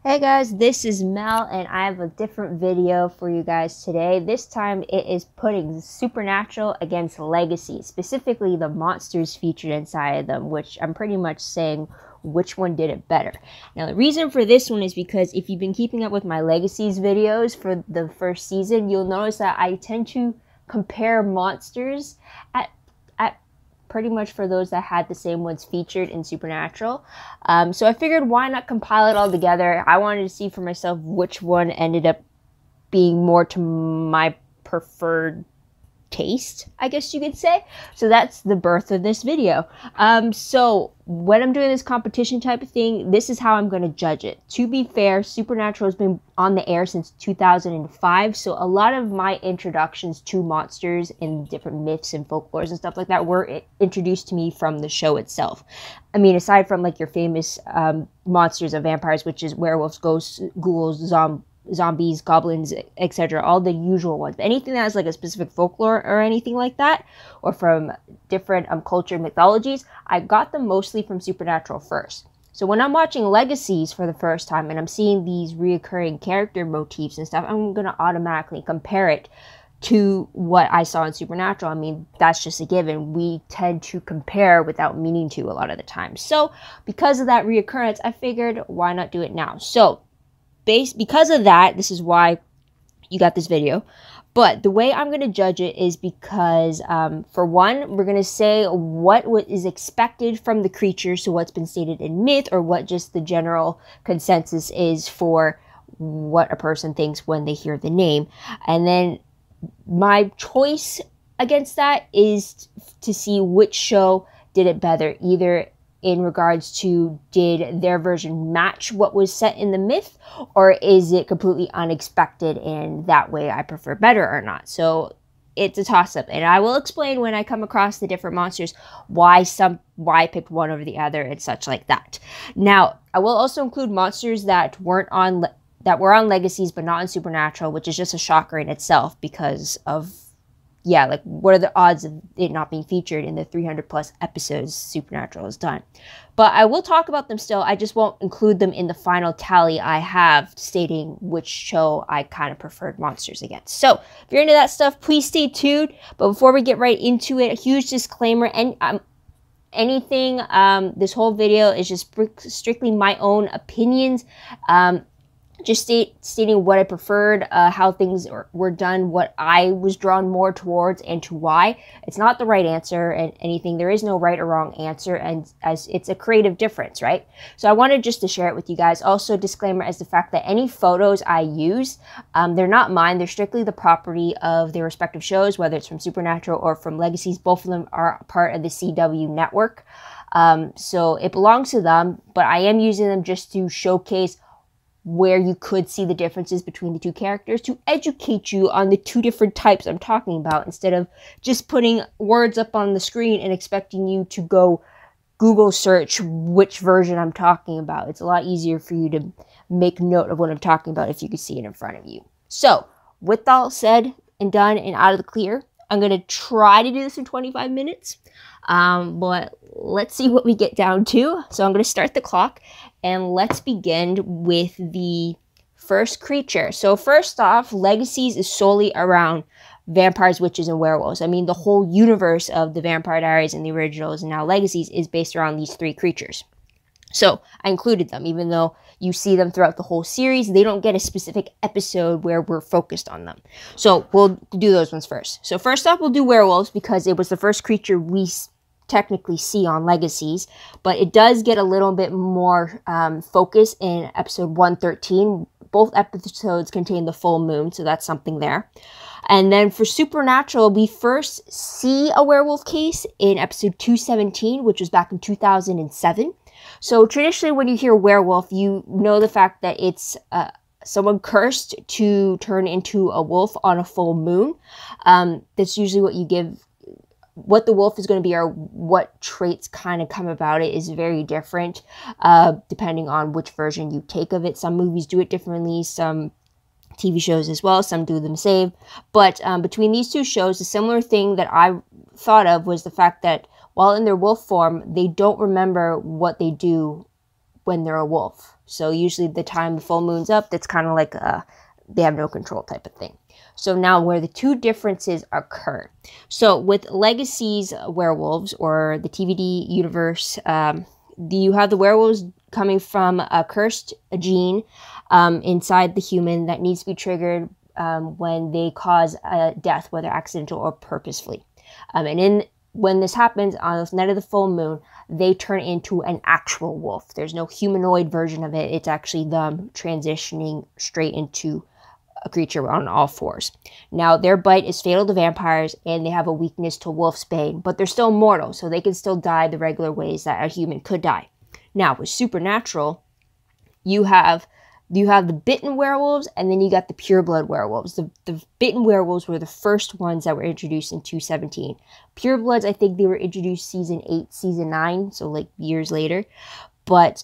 Hey guys, this is Mel and I have a different video for you guys today. This time it is putting Supernatural against Legacies, specifically the monsters featured inside of them, which I'm pretty much saying which one did it better. Now the reason for this one is because if you've been keeping up with my Legacies videos for the first season, you'll notice that I tend to compare monsters at pretty much for those that had the same ones featured in Supernatural. So I figured why not compile it all together. I wanted to see for myself which one ended up being more to my preferred taste, I guess you could say. So that's the birth of this video. So when I'm doing this competition type of thing, this is how I'm going to judge it. To be fair, Supernatural has been on the air since 2005, so a lot of my introductions to monsters and different myths and folklores and stuff like that were introduced to me from the show itself. I mean, aside from like your famous monsters of vampires, which is werewolves, ghosts, ghouls, zombies, goblins, etc., all the usual ones. Anything that has like a specific folklore or anything like that, or from different culture mythologies, I got them mostly from Supernatural first. So when I'm watching Legacies for the first time and I'm seeing these reoccurring character motifs and stuff, I'm going to automatically compare it to what I saw in Supernatural. I mean, that's just a given. We tend to compare without meaning to a lot of the time. So because of that reoccurrence, I figured why not do it now? So because of that, this is why you got this video. But the way I'm going to judge it is because, for one, we're going to say what is expected from the creature, so what's been stated in myth, or what just the general consensus is for what a person thinks when they hear the name. And then my choice against that is to see which show did it better, either in regards to did their version match what was set in the myth, or is it completely unexpected and that way I prefer better or not. So it's a toss-up, and I will explain when I come across the different monsters why I picked one over the other and such like that. Now, I will also include monsters that were on Legacies but not in Supernatural, which is just a shocker in itself because of, yeah, like what are the odds of it not being featured in the 300 plus episodes Supernatural has done. But I will talk about them still. I just won't include them in the final tally I have stating which show I kind of preferred monsters against. So if you're into that stuff, please stay tuned. But before we get right into it, a huge disclaimer, and this whole video is just strictly my own opinions. Just stating what I preferred, how things were done, what I was drawn more towards, and to why. It's not the right answer and anything. There is no right or wrong answer, and as it's a creative difference, right? So I wanted just to share it with you guys. Also, disclaimer as the fact that any photos I use, they're not mine. They're strictly the property of their respective shows, whether it's from Supernatural or from Legacies. Both of them are part of the CW network. So it belongs to them, but I am using them just to showcase where you could see the differences between the two characters, to educate you on the two different types I'm talking about, instead of just putting words up on the screen and expecting you to go Google search which version I'm talking about. It's a lot easier for you to make note of what I'm talking about if you can see it in front of you. So, with all said and done and out of the clear, I'm going to try to do this in 25 minutes, but let's see what we get down to. So I'm going to start the clock, and let's begin with the first creature. So first off, Legacies is solely around vampires, witches, and werewolves. I mean, the whole universe of the Vampire Diaries and the originals and now Legacies is based around these three creatures. So I included them, even though you see them throughout the whole series. They don't get a specific episode where we're focused on them. So we'll do those ones first. So first off, we'll do werewolves because it was the first creature we technically see on Legacies, but it does get a little bit more focus in episode 113. Both episodes contain the full moon, so that's something there. And then for Supernatural, we first see a werewolf case in episode 217, which was back in 2007. So traditionally when you hear werewolf, you know the fact that it's someone cursed to turn into a wolf on a full moon. That's usually what you give. What the wolf is going to be or what traits kind of come about it is very different depending on which version you take of it. Some movies do it differently, some TV shows as well, some do them same. But between these two shows, a similar thing that I thought of was the fact that while in their wolf form, they don't remember what they do when they're a wolf. So usually the time the full moon's up, that's kind of like they have no control type of thing. So now where the two differences occur. So with Legacies werewolves, or the TVD universe, you have the werewolves coming from a cursed gene inside the human that needs to be triggered when they cause a death, whether accidental or purposefully. When this happens on the night of the full moon, they turn into an actual wolf. There's no humanoid version of it. It's actually them transitioning straight into a creature on all fours. Now, their bite is fatal to vampires, and they have a weakness to wolfsbane, but they're still mortal, so they can still die the regular ways that a human could die. Now, with supernatural, you have the bitten werewolves, and then you got the pureblood werewolves. The bitten werewolves were the first ones that were introduced in 217. Purebloods, I think they were introduced season 8, season 9, so like years later. But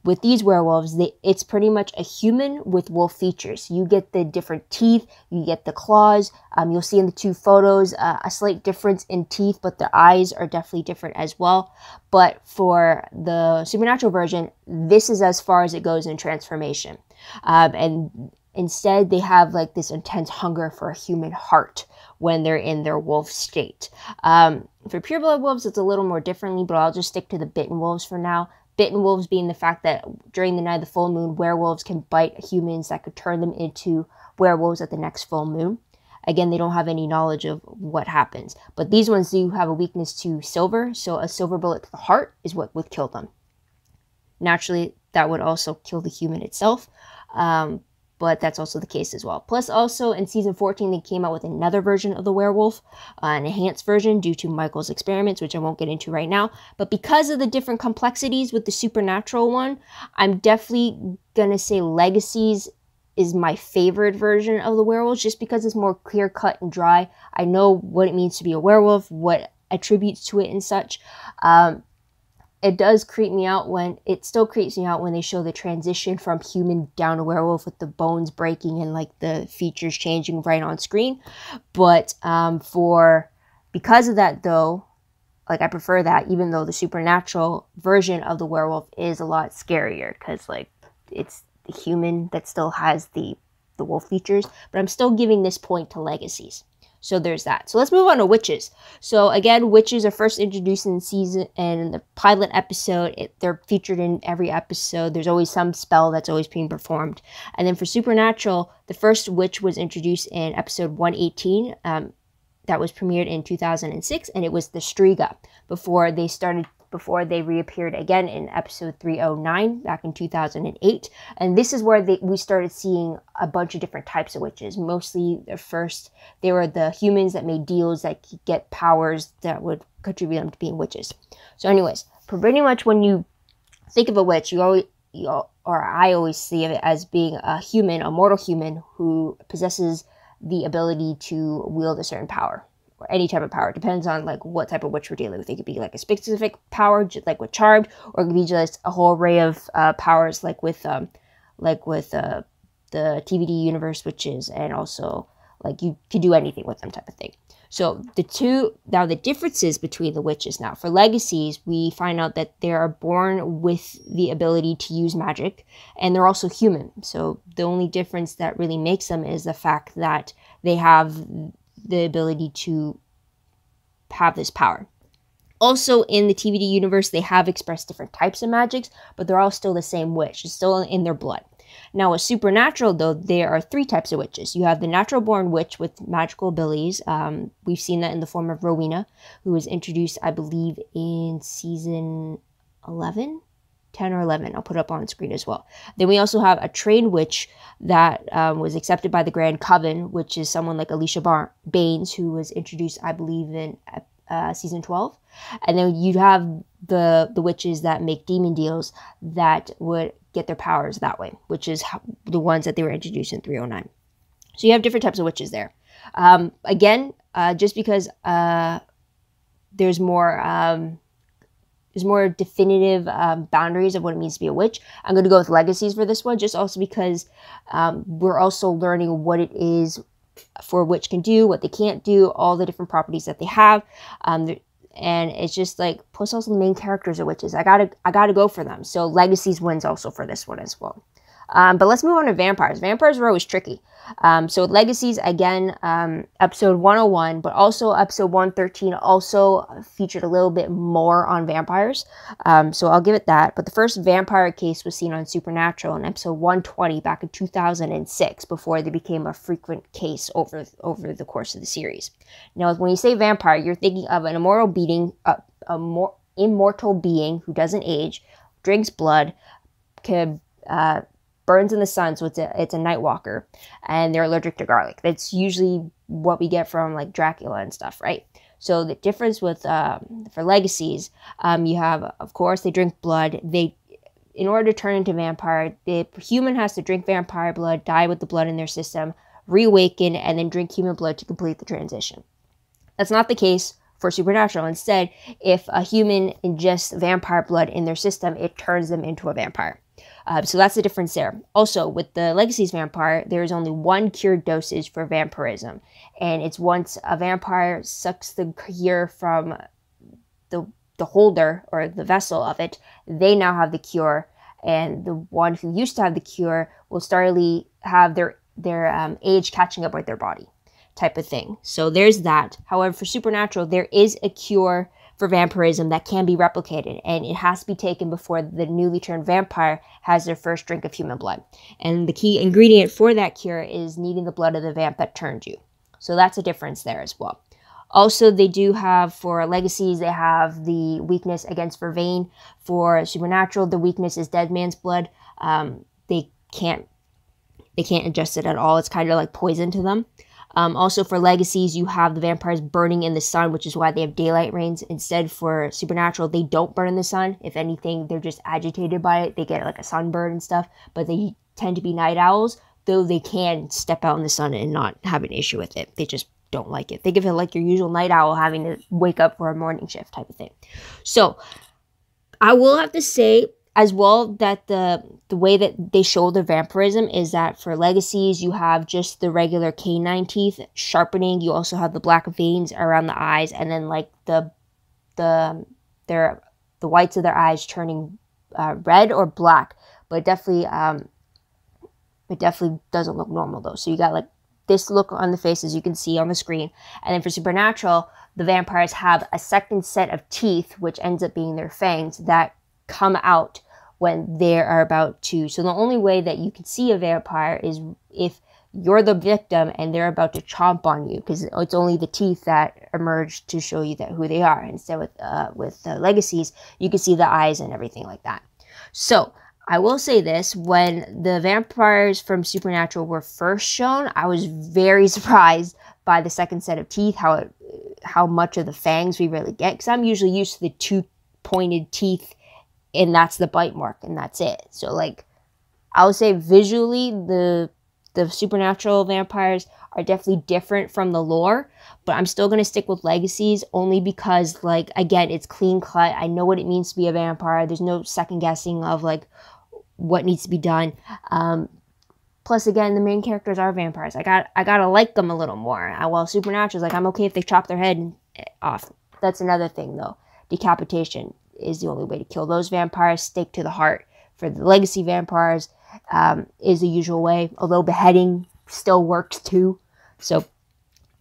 with these werewolves, it's pretty much a human with wolf features. You get the different teeth, you get the claws. You'll see in the two photos a slight difference in teeth, but the eyes are definitely different as well. But for the supernatural version, this is as far as it goes in transformation. And instead, they have like this intense hunger for a human heart when they're in their wolf state. For pureblood wolves, it's a little more differently, but I'll just stick to the bitten wolves for now. Bitten wolves being the fact that during the night of the full moon, werewolves can bite humans that could turn them into werewolves at the next full moon. Again, they don't have any knowledge of what happens. But these ones do have a weakness to silver, so a silver bullet to the heart is what would kill them. Naturally, that would also kill the human itself, but that's also the case as well. Plus, also in season 14, they came out with another version of the werewolf, an enhanced version due to Michael's experiments, which I won't get into right now. But because of the different complexities with the supernatural one, I'm definitely going to say Legacies is my favorite version of the werewolves, just because it's more clear-cut and dry. I know what it means to be a werewolf, what attributes to it and such. It does creep me out it still creeps me out when they show the transition from human down to werewolf with the bones breaking and like the features changing right on screen. But because of that though, like I prefer that, even though the supernatural version of the werewolf is a lot scarier, because like it's the human that still has the wolf features. But I'm still giving this point to Legacies. So there's that. So let's move on to witches. So again, witches are first introduced in the pilot episode. They're featured in every episode. There's always some spell that's always being performed. And then for supernatural, the first witch was introduced in episode 118. That was premiered in 2006, and it was the Striga before they reappeared again in episode 309 back in 2008. And this is where we started seeing a bunch of different types of witches. Mostly they were the humans that made deals that could get powers that would contribute them to being witches. So anyways, pretty much when you think of a witch, I always see it as being a human, a mortal human who possesses the ability to wield a certain power. Or any type of power. It depends on like what type of witch we're dealing with. It could be like a specific power, just like with Charmed, or it could be just a whole array of powers, like with the TVD universe witches, and also like you could do anything with them type of thing. So the differences between the witches now. For Legacies, we find out that they are born with the ability to use magic, and they're also human. So the only difference that really makes them is the fact that they have the ability to have this power. Also, in the TVD universe, they have expressed different types of magics, but they're all still the same witch. It's still in their blood. Now, with supernatural, though, there are 3 types of witches. You have the natural-born witch with magical abilities. We've seen that in the form of Rowena, who was introduced, I believe, in season 11? 10 or 11. I'll put it up on screen as well. Then we also have a trained witch that was accepted by the Grand Coven, which is someone like Alicia Baines, who was introduced, I believe, in season 12. And then you'd have the witches that make demon deals that would get their powers that way, which is the ones that they were introduced in 309. So you have different types of witches there. Again, just because there's more definitive boundaries of what it means to be a witch, I'm going to go with Legacies for this one, just also because we're also learning what it is for a witch can do, what they can't do, all the different properties that they have. And and it's just like, plus also the main characters are witches. I gotta go for them. So Legacies wins also for this one as well. But let's move on to vampires. Vampires were always tricky. So with Legacies, again, episode 101, but also episode 113 also featured a little bit more on vampires. So I'll give it that. But the first vampire case was seen on Supernatural in episode 120 back in 2006, before they became a frequent case over the course of the series. Now, when you say vampire, you're thinking of an immortal being who doesn't age, drinks blood, burns in the sun, so it's a night walker, and they're allergic to garlic. That's usually what we get from like Dracula and stuff, right? So the difference with for Legacies, you have, of course, they drink blood. In order to turn into vampire, the human has to drink vampire blood, die with the blood in their system, reawaken, and then drink human blood to complete the transition. That's not the case for Supernatural. Instead, if a human ingests vampire blood in their system, it turns them into a vampire. So that's the difference there. Also, with the Legacies vampire, there is only one cured dosage for vampirism. And it's once a vampire sucks the cure from the holder or the vessel of it, they now have the cure. And the one who used to have the cure will startly have their age catching up with their body, type of thing. So there's that. However, for Supernatural, there is a cure for vampirism that can be replicated, and it has to be taken before the newly turned vampire has their first drink of human blood. And the key ingredient for that cure is needing the blood of the vamp that turned you. So that's a difference there as well. Also, they do have, for Legacies, they have the weakness against vervain. For Supernatural, the weakness is dead man's blood. They can't ingest it at all. It's kind of like poison to them. Also, for Legacies, you have the vampires burning in the sun, which is why they have daylight reigns. Instead, for Supernatural, they don't burn in the sun. If anything, they're just agitated by it. They get like a sunburn and stuff, but they tend to be night owls, though they can step out in the sun and not have an issue with it. They just don't like it. Think of it like your usual night owl having to wake up for a morning shift type of thing. So I will have to say as well that the way that they show the vampirism is that for Legacies, you have just the regular canine teeth sharpening. You also have the black veins around the eyes, and then like the whites of their eyes turning red or black. But it definitely doesn't look normal though. So you got like this look on the face, as you can see on the screen. And then for Supernatural, the vampires have a second set of teeth, which ends up being their fangs, that come out when they are about to. So the only way that you can see a vampire is if you're the victim and they're about to chomp on you, because it's only the teeth that emerge to show you that who they are. Instead, with Legacies, you can see the eyes and everything like that. So I will say this: when the vampires from Supernatural were first shown, I was very surprised by the second set of teeth, how much of the fangs we really get, because I'm usually used to the two pointed teeth, and that's the bite mark, and that's it. So, like, I would say visually, the Supernatural vampires are definitely different from the lore, but I'm still going to stick with Legacies, only because, like, again, it's clean cut. I know what it means to be a vampire. There's no second guessing of, like, what needs to be done. Plus, again, the main characters are vampires. I gotta like them a little more. While Supernatural's like, I'm okay if they chop their head off. That's another thing, though. Decapitation is the only way to kill those vampires. Stake to the heart for the Legacy vampires is the usual way, although beheading still works too. So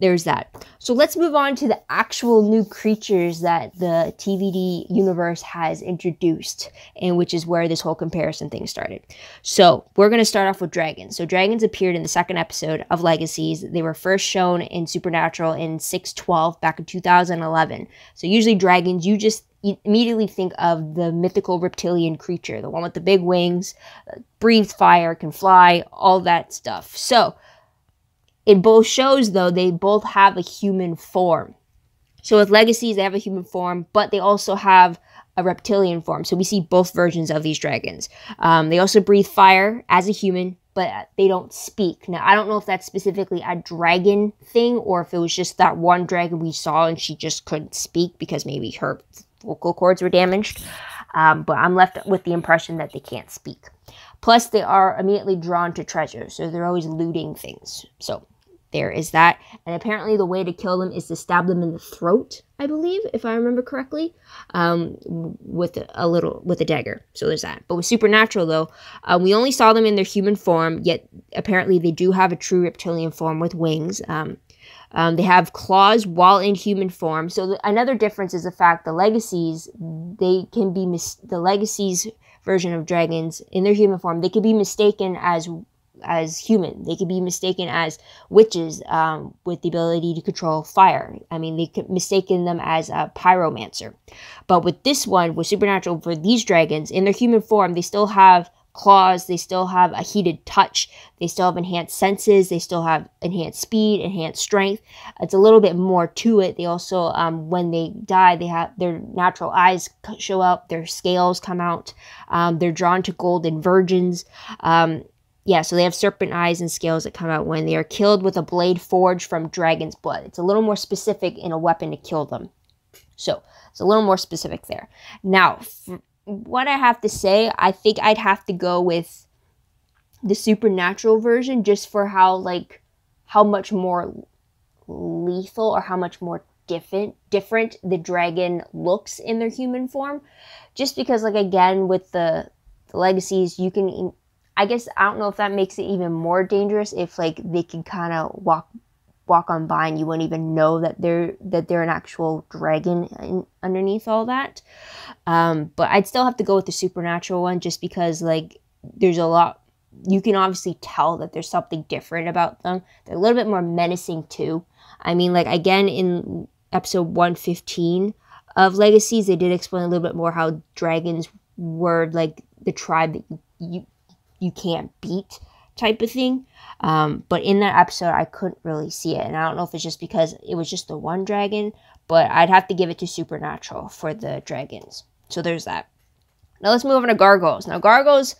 there's that. So let's move on to the actual new creatures that the TVD universe has introduced, and which is where this whole comparison thing started. So we're going to start off with dragons. So dragons appeared in the second episode of Legacies. They were first shown in Supernatural in 6/12 back in 2011. So usually dragons, you just immediately think of the mythical reptilian creature, the one with the big wings, breathes fire, can fly, all that stuff. So in both shows, though, they both have a human form. So with Legacies, they have a human form, but they also have a reptilian form. So we see both versions of these dragons. They also breathe fire as a human, but they don't speak. Now, I don't know if that's specifically a dragon thing, or if it was just that one dragon we saw and she just couldn't speak because maybe her vocal cords were damaged. But I'm left with the impression that they can't speak. Plus, they are immediately drawn to treasure, so they're always looting things. So there is that. And apparently the way to kill them is to stab them in the throat, I believe, if I remember correctly, with a dagger. So there's that. But with Supernatural, though, we only saw them in their human form, yet apparently they do have a true reptilian form with wings. They have claws while in human form. So another difference is the fact the Legacies, the Legacies version of dragons in their human form, they could be mistaken as human. They could be mistaken as witches with the ability to control fire. I mean, they could mistaken them as a pyromancer. But with this one, with Supernatural, for these dragons, in their human form, they still have claws, they still have a heated touch, they still have enhanced senses, they still have enhanced speed, enhanced strength. It's a little bit more to it. They also, when they die, they have their natural eyes show up, their scales come out, they're drawn to golden virgins. Yeah, so they have serpent eyes and scales that come out when they are killed with a blade forged from dragon's blood. It's a little more specific in a weapon to kill them. So it's a little more specific there. Now, what I have to say, I think I'd have to go with the Supernatural version just for how much more lethal or how much more different the dragon looks in their human form. Just because, like, again, with the Legacies, you can, I guess, I don't know if that makes it even more dangerous if, like, they can kind of walk on by and you wouldn't even know that they're an actual dragon underneath all that. But I'd still have to go with the Supernatural one just because, like, there's a lot, you can obviously tell that there's something different about them. They're a little bit more menacing too. I mean, like, again, in episode 115 of Legacies, they did explain a little bit more how dragons were, like, the tribe that you can't beat type of thing. But in that episode, I couldn't really see it. And I don't know if it's just because it was just the one dragon, but I'd have to give it to Supernatural for the dragons. So there's that. Now let's move on to Gargoyles. Now Gargoyles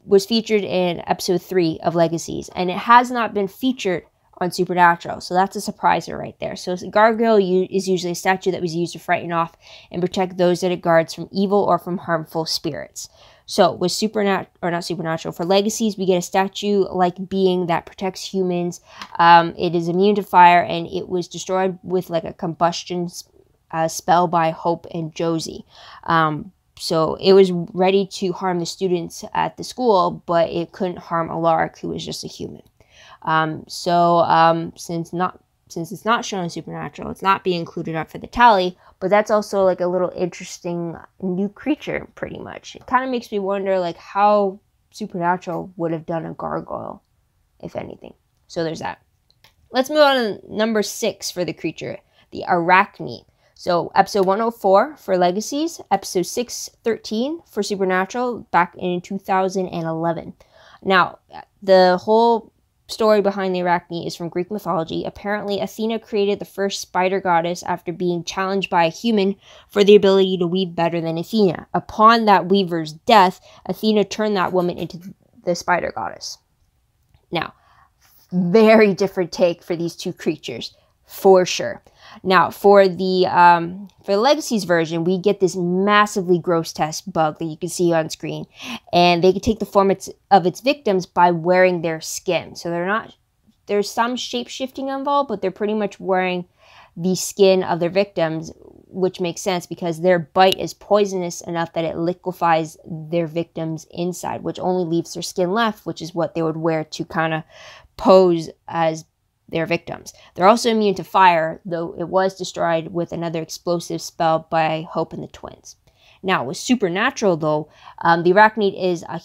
was featured in episode 3 of Legacies, and it has not been featured on Supernatural. So that's a surpriser right there. So a gargoyle is usually a statue that was used to frighten off and protect those that it guards from evil or from harmful spirits. So with for Legacies, we get a statue-like being that protects humans. It is immune to fire, and it was destroyed with, like, a combustion spell by Hope and Josie. So it was ready to harm the students at the school, but it couldn't harm Alaric, who was just a human. Since it's not shown in Supernatural, it's not being included up for the tally, but that's also, like, a little interesting new creature, pretty much. It kind of makes me wonder, like, how Supernatural would have done a gargoyle, if anything. So there's that. Let's move on to number 6 for the creature, the Arachne. So episode 104 for Legacies, episode 613 for Supernatural back in 2011. Now, the whole story behind the Arachne is from Greek mythology. Apparently, Athena created the first spider goddess after being challenged by a human for the ability to weave better than Athena. Upon that weaver's death, Athena turned that woman into the spider goddess. Now, very different take for these two creatures, for sure. Now, for the Legacies version, we get this massively gross test bug that you can see on screen, and they can take the form of its victims by wearing their skin. So there's some shape shifting involved, but they're pretty much wearing the skin of their victims, which makes sense because their bite is poisonous enough that it liquefies their victims inside, which only leaves their skin left, which is what they would wear to kind of pose as their victims. They're also immune to fire, though it was destroyed with another explosive spell by Hope and the twins. Now, with Supernatural, though, the Arachnid is a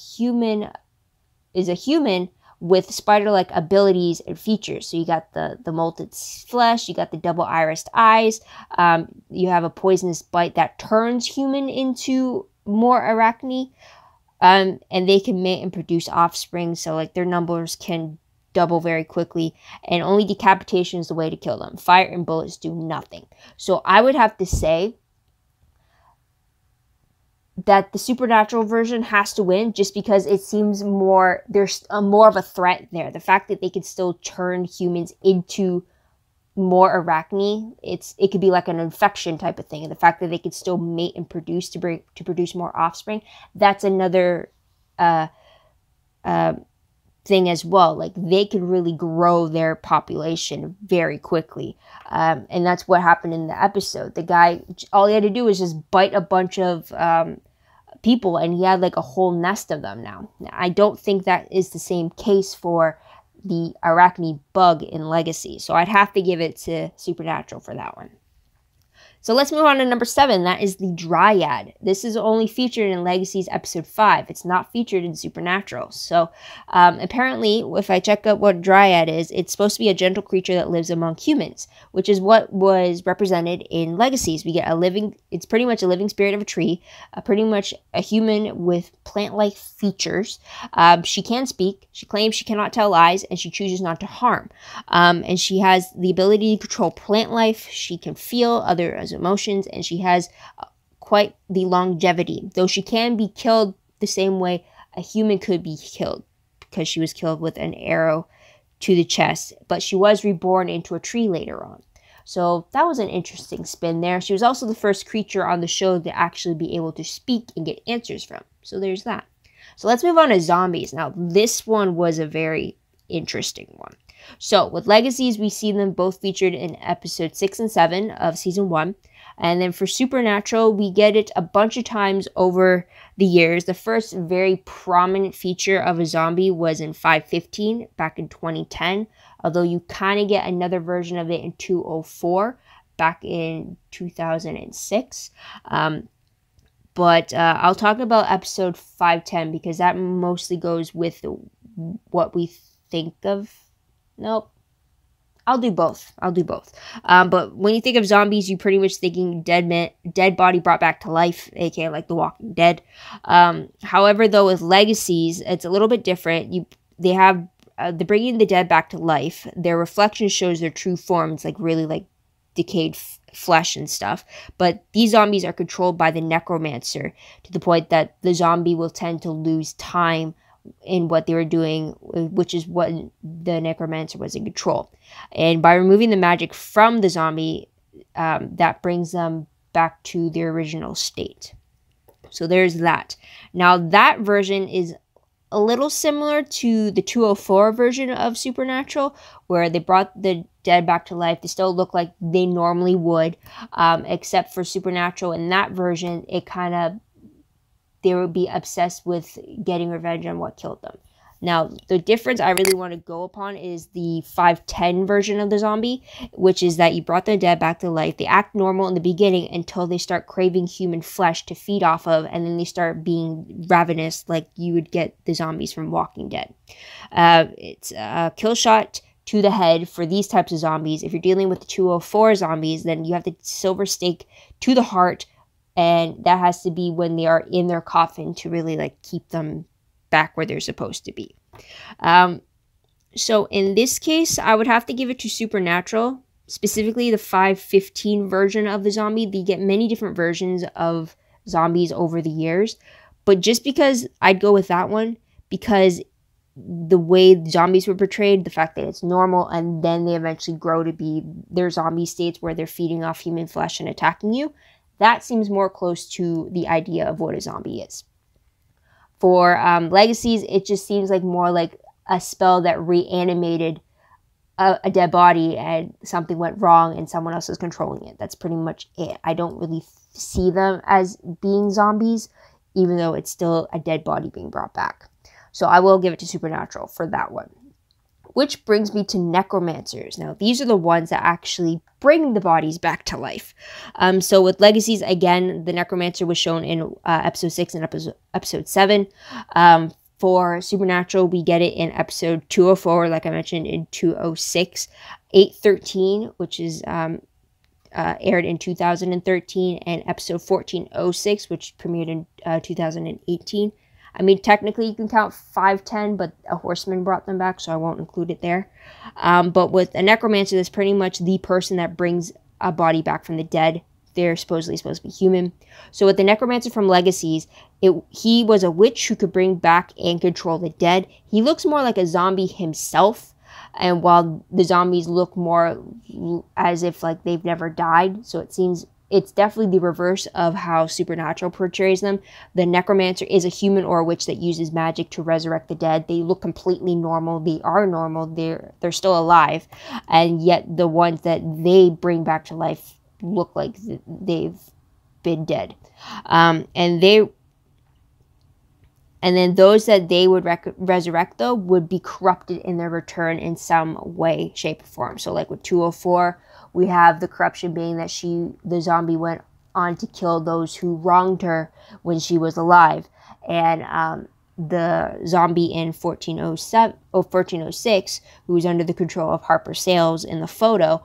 human with spider-like abilities and features. So you got the molted flesh, you got the double irised eyes, you have a poisonous bite that turns human into more Arachne, and they can mate and produce offspring, so, like, their numbers can double very quickly, and only decapitation is the way to kill them. Fire and bullets do nothing. So I would have to say that the Supernatural version has to win just because it seems more, there's more of a threat there. The fact that they can still turn humans into more Arachne, it could be like an infection type of thing. And the fact that they could still mate and produce to produce more offspring, that's another thing as well. Like, they could really grow their population very quickly. And that's what happened in the episode. The guy, all he had to do was just bite a bunch of people, and he had like a whole nest of them now. I don't think that is the same case for the arachne bug in Legacy. So I'd have to give it to Supernatural for that one. So let's move on to number 7. That is the Dryad. This is only featured in Legacies episode 5. It's not featured in Supernatural. So apparently, if I check out what Dryad is, it's supposed to be a gentle creature that lives among humans, which is what was represented in Legacies. We get it's pretty much a living spirit of a tree, pretty much a human with plant-like features. She can speak. She claims she cannot tell lies, and she chooses not to harm. And she has the ability to control plant life. She can feel other emotions, and she has quite the longevity, though she can be killed the same way a human could be killed, because she was killed with an arrow to the chest, but she was reborn into a tree later on. So that was an interesting spin there. She was also the first creature on the show to actually be able to speak and get answers from. So there's that. So let's move on to zombies. Now, this one was a very interesting one. So with Legacies, we see them both featured in episode 6 and 7 of season 1. And then for Supernatural, we get it a bunch of times over the years. The first very prominent feature of a zombie was in 515 back in 2010, although you kind of get another version of it in 204 back in 2006. But I'll talk about episode 510 because that mostly goes with what we think of. Nope. I'll do both. But when you think of zombies, you're pretty much thinking dead body brought back to life, aka like The Walking Dead. However, though, with Legacies, it's a little bit different. They're bringing the dead back to life. Their reflection shows their true form. It's like really like decayed flesh and stuff. But these zombies are controlled by the necromancer to the point that the zombie will tend to lose time in what they were doing, which is what the necromancer was in control. And by removing the magic from the zombie, that brings them back to their original state. So there's that. Now that version is a little similar to the 204 version of Supernatural, where they brought the dead back to life. They still look like they normally would, except for Supernatural. In that version, they would be obsessed with getting revenge on what killed them. Now, the difference I really want to go upon is the 510 version of the zombie, which is that you brought the dead back to life. They act normal in the beginning until they start craving human flesh to feed off of, and then they start being ravenous like you would get the zombies from Walking Dead. It's a kill shot to the head for these types of zombies. If you're dealing with the 204 zombies, then you have the silver stake to the heart, and that has to be when they are in their coffin to really like keep them back where they're supposed to be. So in this case, I would have to give it to Supernatural, specifically the 515 version of the zombie. They get many different versions of zombies over the years, but just because I'd go with that one, because the way zombies were portrayed, the fact that it's normal, and then they eventually grow to be their zombie states where they're feeding off human flesh and attacking you, that seems more close to the idea of what a zombie is. For Legacies, it just seems like more like a spell that reanimated a dead body and something went wrong and someone else is controlling it. That's pretty much it. I don't really see them as being zombies, even though it's still a dead body being brought back. So I will give it to Supernatural for that one. Which brings me to necromancers. Now, these are the ones that actually bring the bodies back to life. So with Legacies, again, the necromancer was shown in episode 6 and episode 7. For Supernatural, we get it in episode 204, like I mentioned, in 206. 813, which is aired in 2013, and episode 1406, which premiered in 2018. I mean, technically you can count 510, but a horseman brought them back, so I won't include it there. But with a necromancer, that's pretty much the person that brings a body back from the dead. They're supposedly supposed to be human. So with the necromancer from Legacies, he was a witch who could bring back and control the dead. He looks more like a zombie himself, and while the zombies look more as if like they've never died, so it seems it's definitely the reverse of how Supernatural portrays them. The necromancer is a human or a witch that uses magic to resurrect the dead. They look completely normal. They are normal. They're still alive, and yet the ones that they bring back to life look like they've been dead. And then those that they would resurrect, though, would be corrupted in their return in some way, shape, or form. So like with 204, we have the corruption being that the zombie went on to kill those who wronged her when she was alive. And the zombie in 1406, who was under the control of Harper Sales in the photo,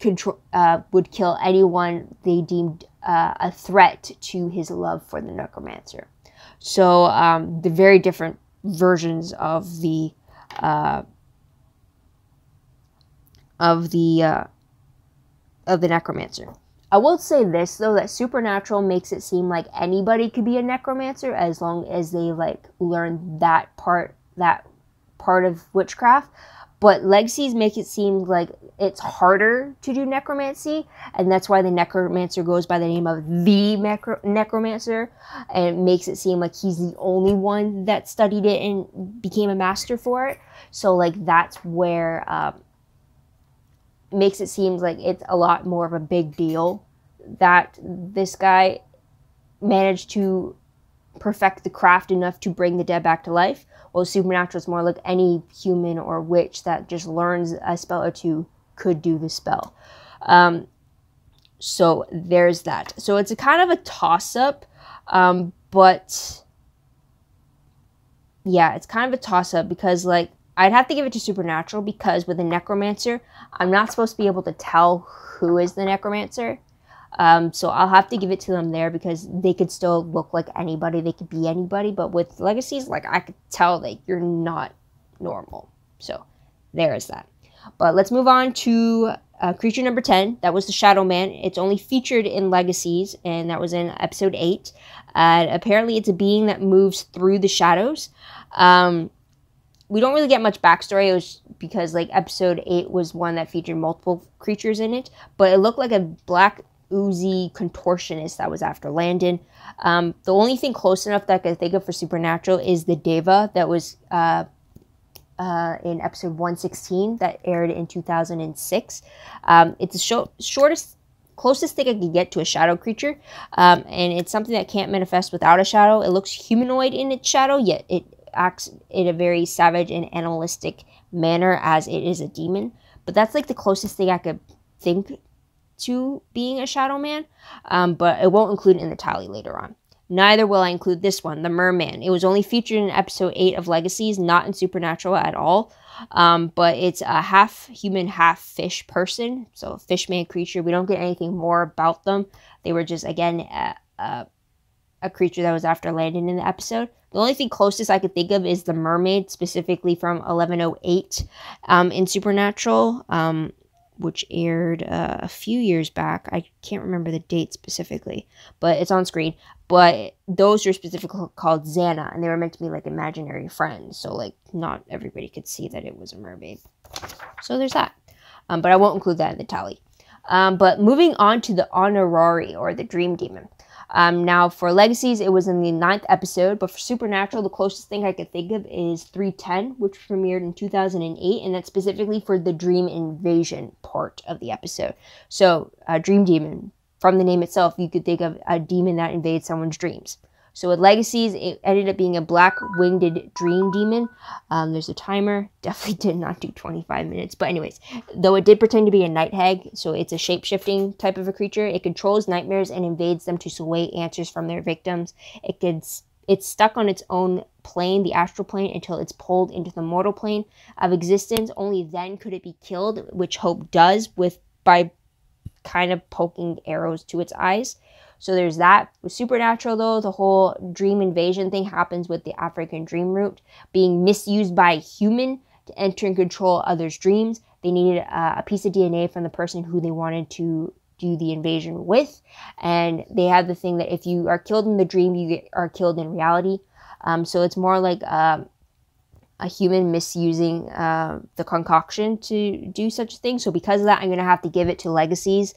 would kill anyone they deemed a threat to his love for the necromancer. So the very different versions of the necromancer. I will say this though, that Supernatural makes it seem like anybody could be a necromancer as long as they like learn that part of witchcraft. But Legacies make it seem like it's harder to do necromancy, and that's why the necromancer goes by the name of the necromancer, and it makes it seem like he's the only one that studied it and became a master for it. So like that's where makes it seem like it's a lot more of a big deal that this guy managed to perfect the craft enough to bring the dead back to life. Well, Supernatural is more like any human or witch that just learns a spell or two could do the spell. So there's that. So it's a kind of a toss-up, but yeah, it's kind of a toss-up because like I'd have to give it to Supernatural because with a necromancer, I'm not supposed to be able to tell who is the necromancer. So I'll have to give it to them there because they could still look like anybody. They could be anybody. But with Legacies, like I could tell that you're not normal. So there is that. But let's move on to creature number 10. That was the Shadow Man. It's only featured in Legacies, and that was in episode 8. Apparently, it's a being that moves through the shadows. We don't really get much backstory. It was because like episode 8 was one that featured multiple creatures in it. But it looked like a black oozy contortionist that was after Landon. The only thing close enough that I could think of for Supernatural is the Deva that was in episode 116 that aired in 2006. It's the closest thing I could get to a shadow creature, and it's something that can't manifest without a shadow. It looks humanoid in its shadow, yet it acts in a very savage and animalistic manner as it is a demon. But that's like the closest thing I could think to being a Shadow Man, but it won't include it in the tally later on. Neither will I include this one, the Merman. It was only featured in episode 8 of Legacies, not in Supernatural at all, but it's a half human, half fish person, so a fish man creature. We don't get anything more about them. They were just, again, a creature that was after Landon in the episode. The only thing closest I could think of is the mermaid, specifically from 1108 in Supernatural, which aired a few years back. I can't remember the date specifically, but it's on screen. But those are specifically called Xana, and they were meant to be like imaginary friends. So like not everybody could see that it was a mermaid. So there's that. But I won't include that in the tally. But moving on to the Honorari, or the Dream Demon. Now, for Legacies, it was in the 9th episode, but for Supernatural, the closest thing I could think of is 310, which premiered in 2008, and that's specifically for the Dream Invasion part of the episode. So, Dream Demon, from the name itself, you could think of a demon that invades someone's dreams. So with Legacies, it ended up being a black-winged dream demon. There's a timer. Definitely did not do 25 minutes. But anyways, though it did pretend to be a night hag, so it's a shape-shifting type of a creature. It controls nightmares and invades them to sway answers from their victims. It's stuck on its own plane, the astral plane, until it's pulled into the mortal plane of existence. Only then could it be killed, which Hope does by kind of poking arrows to its eyes. So there's that. With Supernatural, though, the whole dream invasion thing happens with the African dream root being misused by a human to enter and control others' dreams. They needed a piece of DNA from the person who they wanted to do the invasion with. And they have the thing that if you are killed in the dream, you are killed in reality. So it's more like a human misusing the concoction to do such a thing. So because of that, I'm going to have to give it to Legacies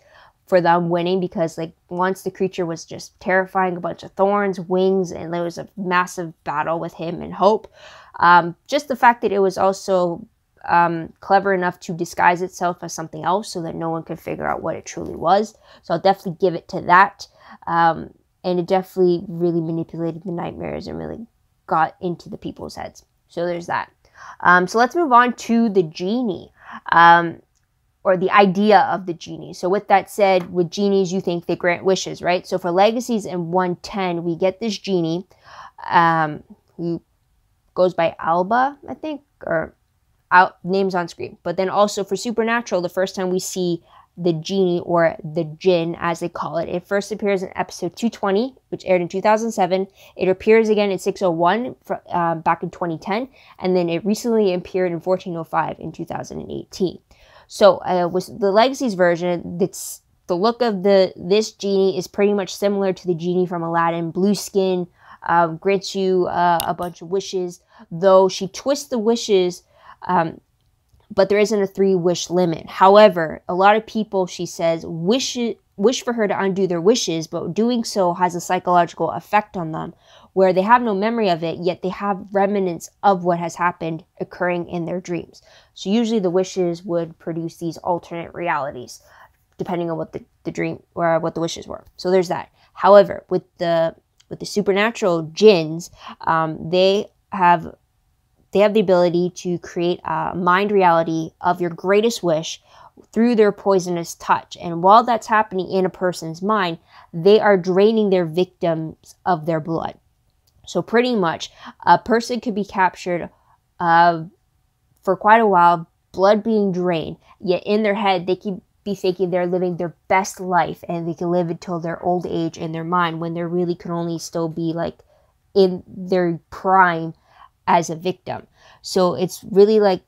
for them winning, because like once the creature was just terrifying, a bunch of thorns, wings, and there was a massive battle with him and Hope. Just the fact that it was also clever enough to disguise itself as something else so that no one could figure out what it truly was. So I'll definitely give it to that. And it definitely really manipulated the nightmares and really got into the people's heads. So there's that. So let's move on to the genie, or the idea of the genie. So with that said, with genies, you think they grant wishes, right? So for Legacies in 110, we get this genie who goes by Alba, I think, or names on screen. But then also for Supernatural, the first time we see the genie, or the jinn as they call it, it first appears in episode 220, which aired in 2007. It appears again in 601 back in 2010, and then it recently appeared in 1405 in 2018. So with the Legacies version, it's the look of this genie is pretty much similar to the genie from Aladdin. Blue skin, grants you a bunch of wishes, though she twists the wishes, but there isn't a 3-wish limit. However, a lot of people, she says, wish for her to undo their wishes, but doing so has a psychological effect on them, where they have no memory of it, yet they have remnants of what has happened occurring in their dreams. So usually the wishes would produce these alternate realities, depending on what the dream or what the wishes were. So there's that. However, with the supernatural jinns, they have the ability to create a mind reality of your greatest wish through their poisonous touch. And while that's happening in a person's mind, they are draining their victims of their blood. So pretty much, a person could be captured for quite a while, blood being drained, yet in their head, they could be thinking they're living their best life and they can live until their old age in their mind, when they really can only still be like in their prime as a victim. So it's really like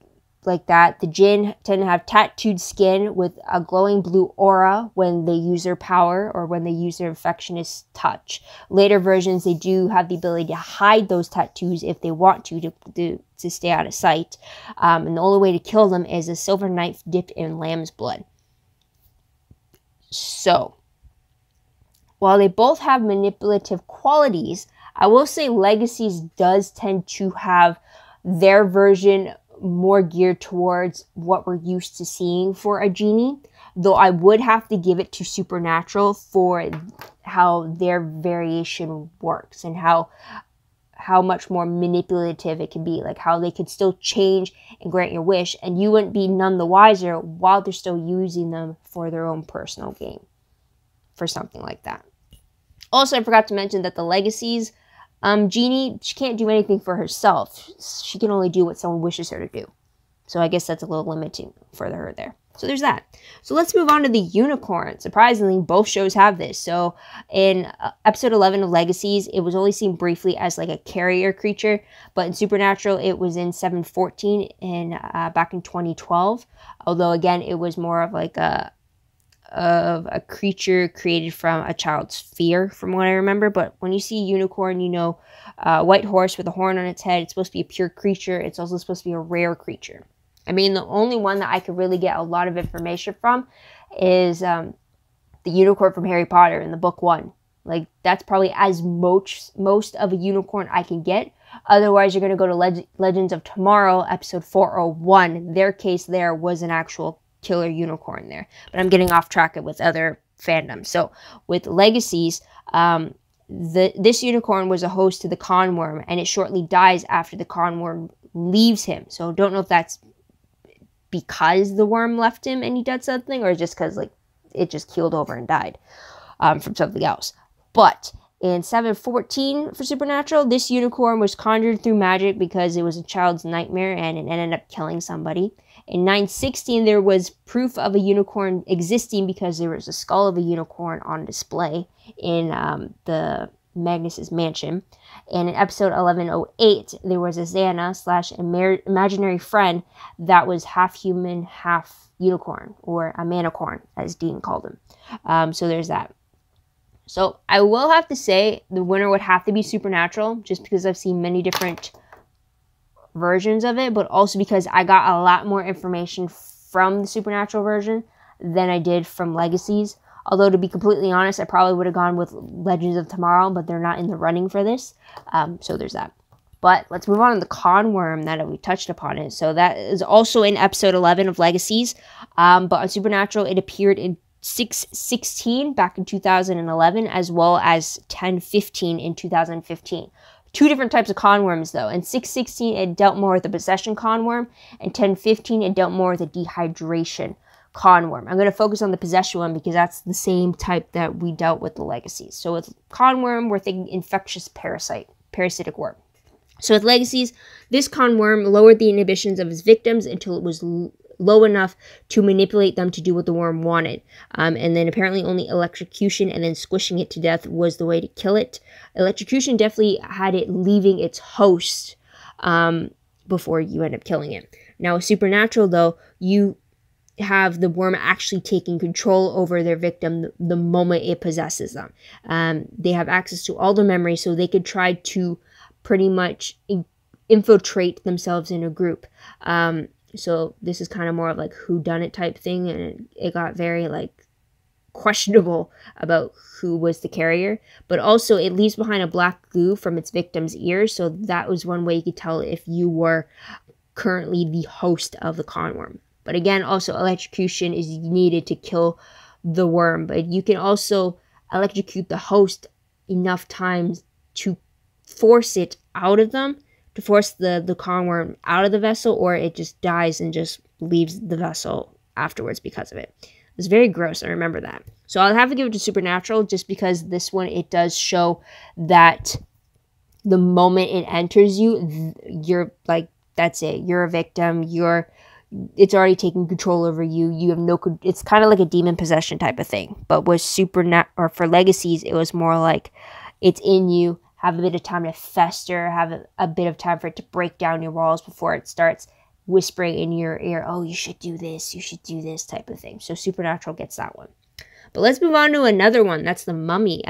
that. The jinn tend to have tattooed skin with a glowing blue aura when they use their power or when they use their infectious touch. Later versions, they do have the ability to hide those tattoos if they want to stay out of sight. And the only way to kill them is a silver knife dipped in lamb's blood. So, while they both have manipulative qualities, I will say Legacies does tend to have their version more geared towards what we're used to seeing for a genie, though I would have to give it to Supernatural for how their variation works and how much more manipulative it can be, like how they could still change and grant your wish and you wouldn't be none the wiser while they're still using them for their own personal gain, for something like that. Also, I forgot to mention that the Legacies genie, she can't do anything for herself. She can only do what someone wishes her to do. So I guess that's a little limiting for her there. So there's that. So let's move on to the unicorn. Surprisingly, both shows have this. So in episode 11 of Legacies, it was only seen briefly as like a carrier creature, but in Supernatural, it was in 714 back in 2012. Although again, it was more of like a creature created from a child's fear, from what I remember. But when you see unicorn, you know, white horse with a horn on its head, it's supposed to be a pure creature. It's also supposed to be a rare creature. I mean, the only one that I could really get a lot of information from is the unicorn from Harry Potter in the book 1. Like, that's probably as most of a unicorn I can get. Otherwise, you're going to go to Legends of Tomorrow, episode 401. Their case there was an actual killer unicorn there. But I'm getting off track with other fandoms. So, with Legacies, this unicorn was a host to the conworm, and it shortly dies after the conworm leaves him. So, don't know if that's because the worm left him and he did something, or just because like it just keeled over and died from something else. But in 714 for Supernatural, this unicorn was conjured through magic because it was a child's nightmare and it ended up killing somebody. In 916, there was proof of a unicorn existing because there was a skull of a unicorn on display in the Magnus's mansion. And in episode 1108, there was a Xana / imaginary friend that was half human, half unicorn, or a manicorn, as Dean called him. So there's that. So I will have to say the winner would have to be Supernatural, just because I've seen many different versions of it, but also because I got a lot more information from the Supernatural version than I did from Legacies. Although, to be completely honest, I probably would have gone with Legends of Tomorrow, but they're not in the running for this. So there's that. But let's move on to the conworm that we touched upon it. So that is also in episode 11 of Legacies. But on Supernatural, it appeared in 616 back in 2011, as well as 1015 in 2015. Two different types of conworms, though. In 616, it dealt more with the possession conworm, and 1015, it dealt more with the dehydration conworm. I'm going to focus on the possession one because that's the same type that we dealt with the Legacies. So with conworm, we're thinking infectious parasitic worm. So with Legacies, this conworm lowered the inhibitions of his victims until it was low enough to manipulate them to do what the worm wanted. And then apparently only electrocution and then squishing it to death was the way to kill it. Electrocution definitely had it leaving its host before you end up killing it. Now with Supernatural, though, you have the worm actually taking control over their victim the moment it possesses them. They have access to all their memories, so they could try to pretty much infiltrate themselves in a group. So this is kind of more of like whodunit type thing, and it got very like questionable about who was the carrier. But also it leaves behind a black goo from its victim's ears, so that was one way you could tell if you were currently the host of the conworm. But again, also electrocution is needed to kill the worm, but you can also electrocute the host enough times to force it out of them, to force the conworm out of the vessel, or it just dies and just leaves the vessel afterwards because of it. It's very gross, I remember that. So I'll have to give it to Supernatural just because this one, it does show that the moment it enters you, you're like, that's it. You're a victim. It's already taking control over you. You have no, it's kind of like a demon possession type of thing. But with or for Legacies, it was more like it's in you. Have a bit of time to fester, have a bit of time for it to break down your walls before it starts whispering in your ear, oh, you should do this type of thing. So Supernatural gets that one. But let's move on to another one. That's the Mummy,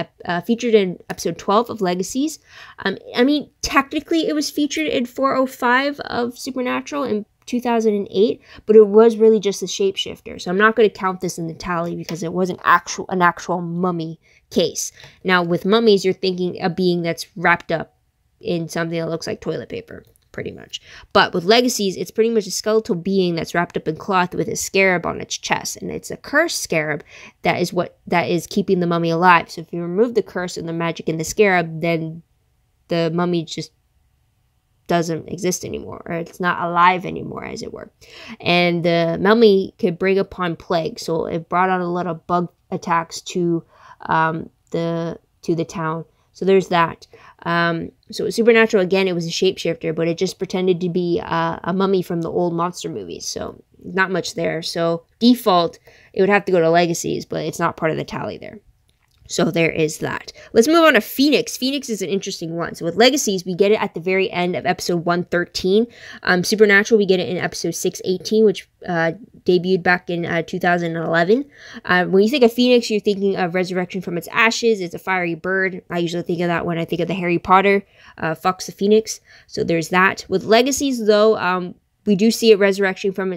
featured in episode 12 of Legacies. I mean, technically it was featured in 405 of Supernatural in 2008, but it was really just a shapeshifter. So I'm not going to count this in the tally because it wasn't an actual mummy case. Now with mummies, you're thinking a being that's wrapped up in something that looks like toilet paper, pretty much. But with Legacies, it's pretty much a skeletal being that's wrapped up in cloth with a scarab on its chest, and it's a cursed scarab that is keeping the mummy alive. So if you remove the curse and the magic in the scarab, then the mummy just doesn't exist anymore, or it's not alive anymore, as it were. And the mummy could bring upon plague, so it brought on a lot of bug attacks to the town. So there's that. So Supernatural, again, it was a shapeshifter, but it just pretended to be a mummy from the old monster movies. So not much there. So default, it would have to go to Legacies, but it's not part of the tally there. So there is that. Let's move on to Phoenix. Phoenix is an interesting one. So with Legacies, we get it at the very end of episode 113. Supernatural, we get it in episode 618, which debuted back in 2011. When you think of Phoenix, you're thinking of resurrection from its ashes. It's a fiery bird. I usually think of that when I think of the Harry Potter, Fox the Phoenix. So there's that. With Legacies, though, we do see it resurrection from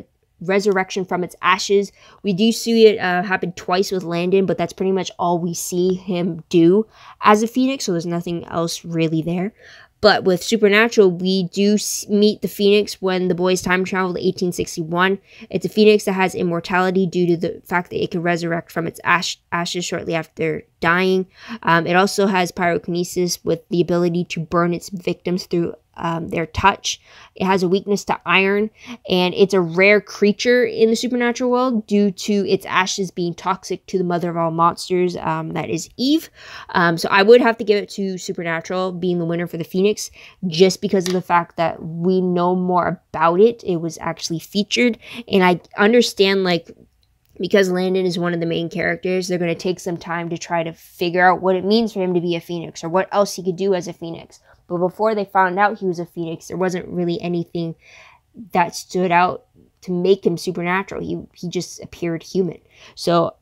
its ashes. We do see it happen twice with Landon, but that's pretty much all we see him do as a Phoenix, so there's nothing else really there. But with Supernatural, we do meet the Phoenix when the boys time travel to 1861. It's a Phoenix that has immortality due to the fact that it can resurrect from its ashes shortly after dying. It also has pyrokinesis with the ability to burn its victims through their touch. It has a weakness to iron, and it's a rare creature in the supernatural world due to its ashes being toxic to the mother of all monsters, that is Eve. So I would have to give it to Supernatural being the winner for the Phoenix, just because of the fact that we know more about it. It was actually featured, and I understand, like, because Landon is one of the main characters, they're going to take some time to try to figure out what it means for him to be a Phoenix, or what else he could do as a Phoenix. But before they found out he was a Phoenix, there wasn't really anything that stood out to make him supernatural. He just appeared human. So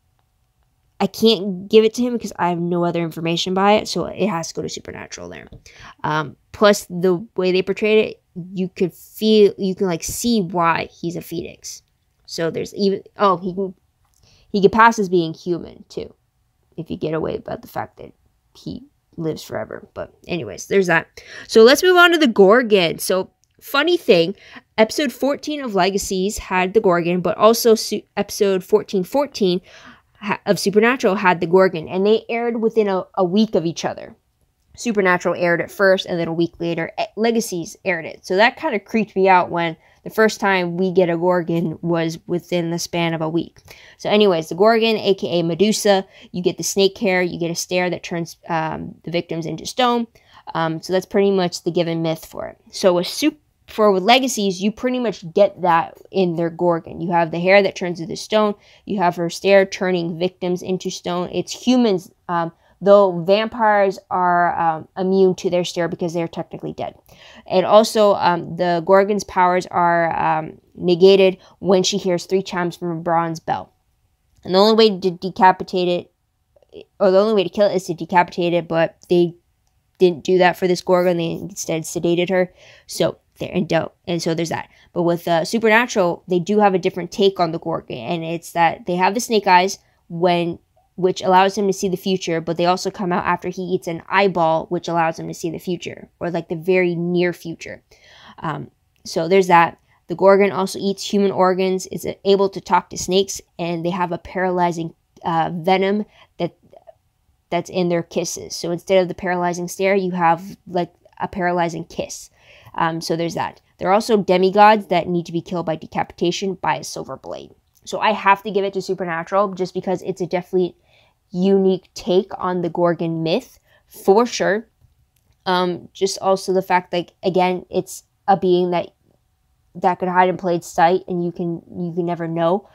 I can't give it to him because I have no other information by it. So it has to go to Supernatural there. Plus, the way they portrayed it, you can like see why he's a Phoenix. So there's even, he could pass as being human too. if you get away about the fact that he lives forever. But anyways, there's that. So let's move on to the Gorgon. So funny thing, episode 14 of Legacies had the Gorgon, but also episode 1414 of Supernatural had the Gorgon, and they aired within a week of each other. Supernatural aired it first, and then a week later, Legacies aired it. So that kind of creeped me out when the first time we get a Gorgon was within the span of a week. So anyways, the Gorgon, aka Medusa, you get the snake hair, you get a stare that turns the victims into stone. So that's pretty much the given myth for it. So with Legacies, you pretty much get that in their Gorgon. You have the hair that turns into stone. You have her stare turning victims into stone. It's humans, though vampires are immune to their stare because they're technically dead. And also, the Gorgon's powers are negated when she hears 3 chimes from a bronze bell. And the only way to decapitate it, or the only way to kill it, is to decapitate it, but they didn't do that for this Gorgon. They instead sedated her. So there and so there's that. But with Supernatural, they do have a different take on the Gorgon, and it's that they have the snake eyes which allows him to see the future, but they also come out after he eats an eyeball, which allows him to see the future, or like the very near future. So there's that. The Gorgon also eats human organs, is able to talk to snakes, and they have a paralyzing venom that's in their kisses. So instead of the paralyzing stare, you have like a paralyzing kiss. So there's that. There are also demigods that need to be killed by decapitation by a silver blade. So I have to give it to Supernatural just because it's a definitely unique take on the Gorgon myth, for sure. Just also the fact that, again, it's a being that could hide in plain sight, and you can never know.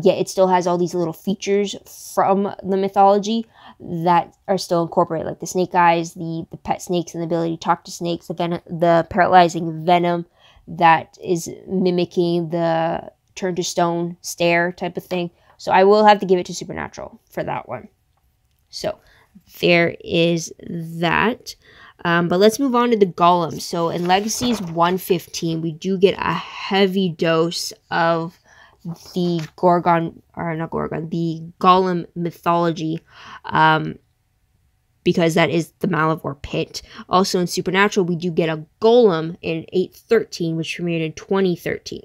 Yet it still has all these little features from the mythology that are still incorporated, like the snake eyes, the pet snakes, and the ability to talk to snakes, the paralyzing venom that is mimicking the turn to stone stare type of thing. So I will have to give it to Supernatural for that one. So there is that. But let's move on to the Golem. So in Legacies 115, we do get a heavy dose of the the Golem mythology, because that is the Malivore pit. Also in Supernatural, we do get a Golem in 813, which premiered in 2013.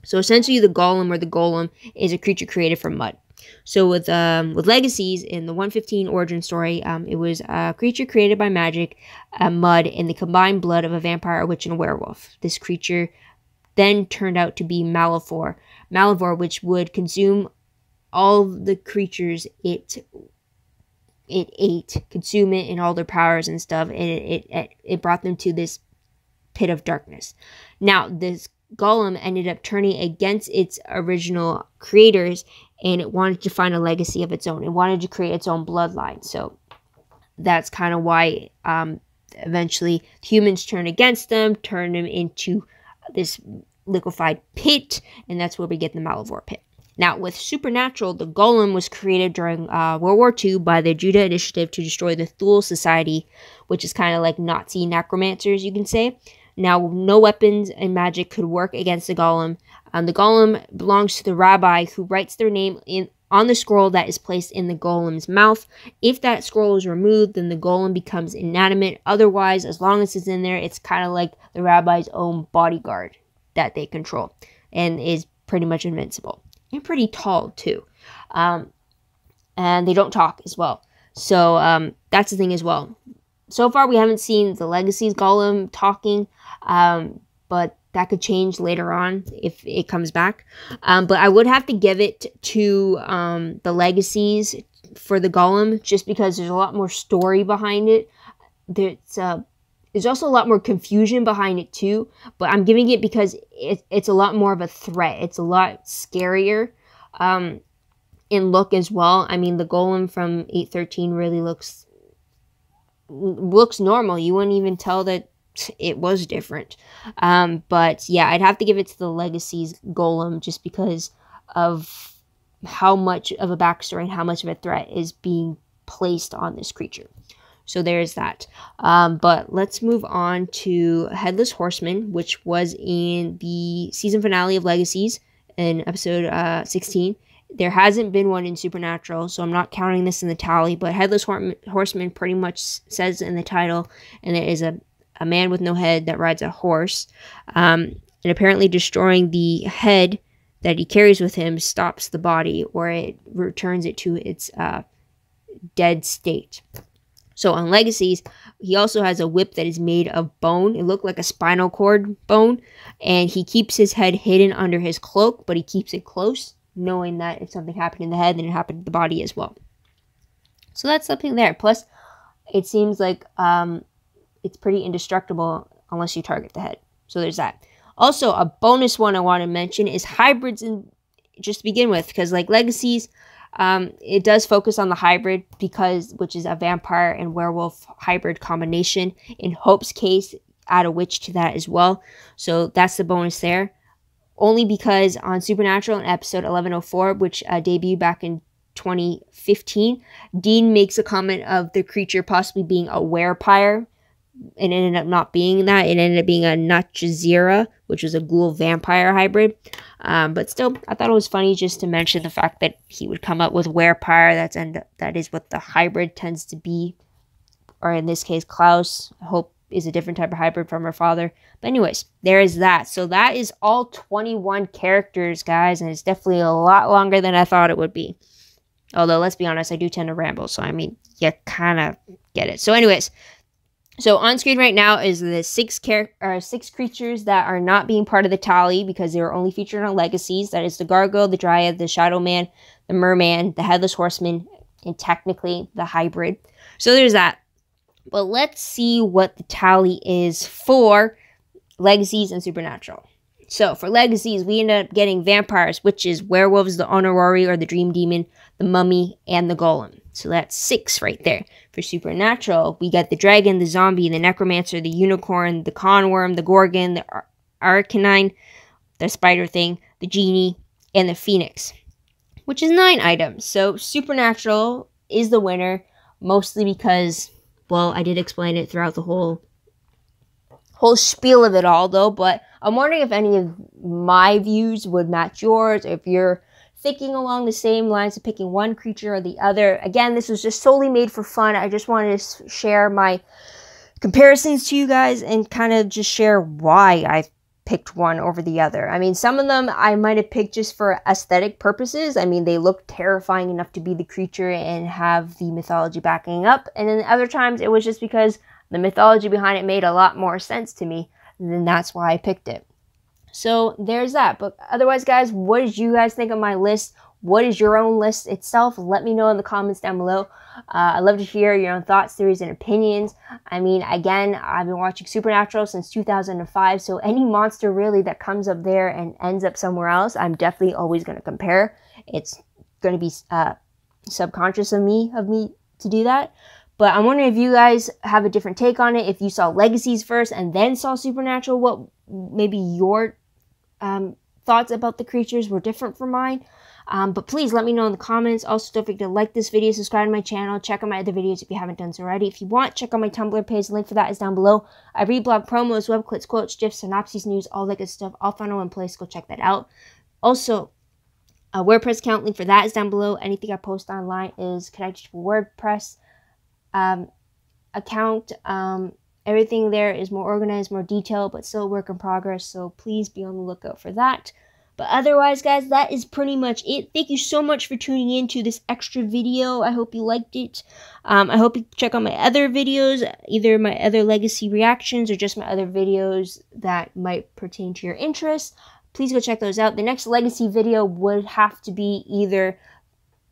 So essentially, the Golem or the Golem is a creature created from mud. So with Legacies, in the 115 origin story, it was a creature created by magic, mud, and the combined blood of a vampire, a witch, and a werewolf. This creature then turned out to be Malivore, which would consume all the creatures it ate, consume it and all their powers and stuff, and it brought them to this pit of darkness. Now, this Golem ended up turning against its original creators, and it wanted to find a legacy of its own. It wanted to create its own bloodline. So that's kind of why eventually humans turned against them, turned them into this liquefied pit, and that's where we get the Malivore pit. Now, with Supernatural, the Golem was created during World War II by the Judah Initiative to destroy the Thule Society, which is kind of like Nazi necromancers, you can say. Now, no weapons and magic could work against the Golem. The Golem belongs to the rabbi who writes their name on the scroll that is placed in the Golem's mouth. If that scroll is removed, then the Golem becomes inanimate. Otherwise, as long as it's in there, it's kind of like the rabbi's own bodyguard that they control, and is pretty much invincible. And pretty tall, too. And they don't talk as well. So that's the thing as well. So far, we haven't seen the Legacies Golem talking, but that could change later on if it comes back. But I would have to give it to the Legacies for the Golem, just because there's a lot more story behind it. There's also a lot more confusion behind it too, but I'm giving it because it's a lot more of a threat. It's a lot scarier in look as well. I mean, the Golem from 813 really looks normal. You wouldn't even tell that it was different. But yeah, I'd have to give it to the Legacies Golem just because of how much of a backstory and how much of a threat is being placed on this creature. So there's that. But let's move on to Headless Horseman, which was in the season finale of Legacies in episode 16. There hasn't been one in Supernatural, so I'm not counting this in the tally, but Headless Horseman pretty much says in the title, and it is a man with no head that rides a horse. And apparently destroying the head that he carries with him stops the body, or it returns it to its dead state. So on Legacies, he also has a whip that is made of bone. It looked like a spinal cord bone, and he keeps his head hidden under his cloak, but he keeps it close, knowing that if something happened in the head, then it happened to the body as well. So that's something there. Plus, it seems like it's pretty indestructible unless you target the head. So there's that. Also, a bonus one I want to mention is hybrids, just to begin with, because like Legacies, it does focus on the hybrid, which is a vampire and werewolf hybrid combination. In Hope's case, add a witch to that as well. So that's the bonus there. Only because on Supernatural in episode 1104, which debuted back in 2015, Dean makes a comment of the creature possibly being a werepire. It ended up not being that. It ended up being a Nachazira, which was a ghoul vampire hybrid. But still, I thought it was funny just to mention the fact that he would come up with werepire. That is what the hybrid tends to be. Or in this case, Klaus, Hope, is a different type of hybrid from her father. But anyways, there is that. So that is all 21 characters, guys. And it's definitely a lot longer than I thought it would be. Although, let's be honest, I do tend to ramble. So, I mean, you kind of get it. So anyways, so on screen right now is the six creatures that are not being part of the tally because they were only featured on Legacies. That is the Gargoyle, the Dryad, the Shadow Man, the Merman, the Headless Horseman, and technically the hybrid. So there's that. But let's see what the tally is for Legacies and Supernatural. So for Legacies, we end up getting vampires, witches, werewolves, the Honorari or the Dream Demon, the Mummy, and the Golem. So that's 6 right there. For Supernatural, we got the Dragon, the Zombie, the Necromancer, the Unicorn, the Conworm, the Gorgon, the Arcanine, the Spider Thing, the Genie, and the Phoenix, which is 9 items. So Supernatural is the winner, mostly because, well, I did explain it throughout the whole spiel of it all, though, but I'm wondering if any of my views would match yours, if you're thinking along the same lines of picking one creature or the other. Again, this was just solely made for fun. I just wanted to share my comparisons to you guys and kind of just share why I picked one over the other. I mean, some of them I might have picked just for aesthetic purposes. I mean, they look terrifying enough to be the creature and have the mythology backing up. And then other times it was just because the mythology behind it made a lot more sense to me. And then that's why I picked it. So there's that. But otherwise, guys, what did you guys think of my list? What is your own list itself? Let me know in the comments down below. I'd love to hear your own thoughts, theories, and opinions. I mean, again, I've been watching Supernatural since 2005, so any monster really that comes up there and ends up somewhere else, I'm definitely always going to compare. It's going to be subconscious of me to do that. But I'm wondering if you guys have a different take on it. If you saw Legacies first and then saw Supernatural, what maybe your thoughts about the creatures were different from mine. But please let me know in the comments. Also, don't forget to like this video, subscribe to my channel, check out my other videos if you haven't done so already. If you want, check out my Tumblr page. The link for that is down below. I read blog promos, web clips, quotes, gifs, synopses, news, all that good stuff. All found in one place. Go check that out. Also, a WordPress account, link for that is down below. Anything I post online is connected to WordPress account. Everything there is more organized, more detailed, but still a work in progress. So please be on the lookout for that. But otherwise, guys, that is pretty much it. Thank you so much for tuning in to this extra video. I hope you liked it. I hope you check out my other videos, either my other Legacy reactions or just my other videos that might pertain to your interests. Please go check those out. The next Legacy video would have to be either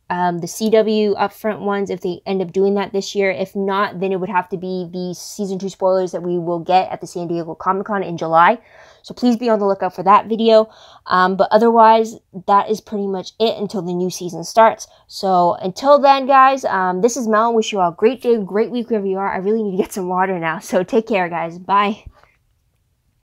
the CW upfront ones if they end up doing that this year. If not, then it would have to be the Season 2 spoilers that we will get at the San Diego Comic-Con in July. So please be on the lookout for that video. But otherwise, that is pretty much it until the new season starts. So until then, guys, this is Mel. Wish you all a great day, great week wherever you are. I really need to get some water now. So take care, guys. Bye.